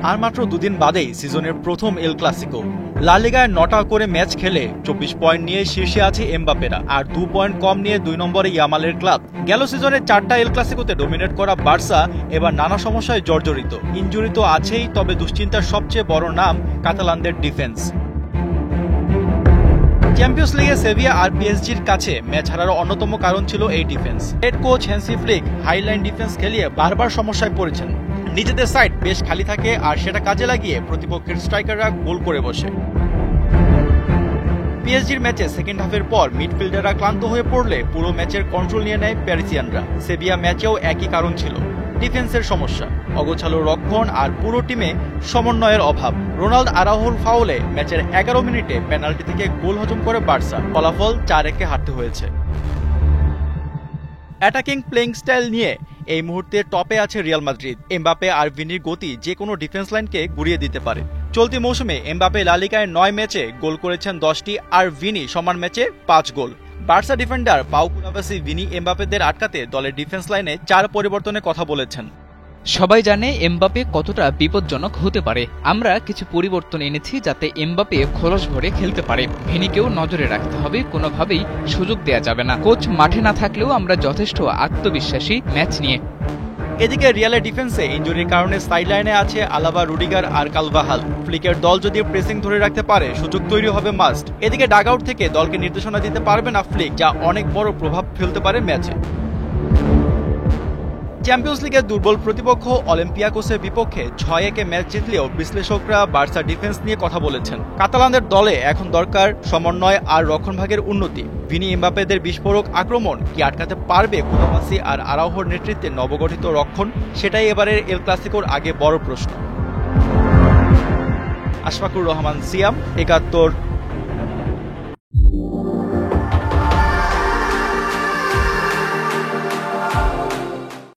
আর মাত্র দুদিন বাদেই সিজনের প্রথম এল ক্লাসিকো। লা লিগায় ৯টা করে ম্যাচ খেলে ২৪ পয়েন্ট নিয়ে শীর্ষে আছে এমবাপেরা, আর ২ পয়েন্ট কম নিয়ে ২ নম্বরে ইয়ামালের ক্লাব। গেল সিজনে ৪টা এল ক্লাসিকোতে ডমিনেট করা বার্সা এবার নানা সমস্যায় জর্জরিত। ইনজুরি তো আছেই, তবে দুশ্চিন্তার সবচেয়ে বড় নাম কাতালানদের ডিফেন্স। চ্যাম্পিয়ন্স লিগে সেভিয়া আর পিএসজির কাছে ম্যাচ হারার অন্যতম কারণ ছিল এই defence. Head coach Hansi Flick Highline defence খেলিয়ে বারবার সমস্যায় পড়েছেন। নিজেদের সাইড বেশ খালি থাকে, আর সেটা কাজে লাগিয়ে প্রতিপক্ষের স্ট্রাইকাররা গোল করে বসে। পিএসজির ম্যাচে সেকেন্ড হাফের পর মিডফিল্ডাররা ক্লান্ত হয়ে পড়লে পুরো ম্যাচের কন্ট্রোল নিয়ে নেয় প্যারিসিয়ানরা। সেভিয়া ম্যাচেও একই কারণ ছিল, ডিফেন্সের সমস্যা, অগোছালো রক্ষণ আর পুরো টিমে সমন্বয়ের অভাব। রোনাল্ড আরাউহোর ফাউলে ম্যাচের ১১ মিনিটে পেনাল্টি থেকে গোল হজম করে বার্সা, ফলাফল ৪-১ হারতে হয়েছে। অ্যাটাকিং প্লেইং স্টাইল নিয়ে এই মুহূর্তে টপে আছে রিয়াল মাদ্রিদ। এমবাপে আর ভিনির গতি যে কোনো ডিফেন্স লাইনকে গুড়িয়ে দিতে পারে। চলতি মৌসুমে এমবাপে লা লিগায় ৯ ম্যাচে গোল করেছেন ১০টি, আর ভিনি সমান ম্যাচে ৫ গোল। বার্সা ডিফেন্ডার পাউ কুরাবাসি ভিনি এমবাপেদের আটকাতে দলের ডিফেন্স লাইনে ৪ পরিবর্তনের কথা বলেছেন। সবাই জানে এমবাপে কতটা বিপজ্জনক হতে পারে। আমরা কিছু পরিবর্তন এনেছি যাতে এমবাপে খোলস ভরে খেলতে পারে। ভিনিকেও নজরে রাখতে হবে, কোনোভাবেই সুযোগ দেয়া যাবে না। কোচ মাঠে না থাকলেও আমরা যথেষ্ট আত্মবিশ্বাসী ম্যাচ নিয়ে। এদিকে রিয়ালের ডিফেন্সে ইনজুরির কারণে সাইডলাইনে আছে আলাবা, রুডিগার আর কালভাহাল। ফ্লিকের দল যদি প্রেসিং ধরে রাখতে পারে সুযোগ তৈরি হবে মাস্ট। এদিকে ডাগআউট থেকে দলকে নির্দেশনা দিতে পারবে না ফ্লিক, যা অনেক বড় প্রভাব ফেলতে পারে ম্যাচে। চ্যাম্পিয়ন্স লিগের দুর্বল প্রতিপক্ষ অলিম্পিয়াকোসের বিপক্ষে ৬-১ ম্যাচ জিতলেও বিশ্লেষকরা বার্সা ডিফেন্স নিয়ে কথা বলেছেন। কাতালানদের দলে এখন দরকার সমন্বয় আর রক্ষণভাগের উন্নতি। ভিনি এমবাপেদের বিস্ফোরক আক্রমণ কি আটকাতে পারবে কুরাবাসি আর আরাউহোর নেতৃত্বে নবগঠিত রক্ষণ? সেটাই এবারের এল ক্লাসিকোর আগে বড় প্রশ্ন। আশফাকুর রহমান সিয়াম, ৭১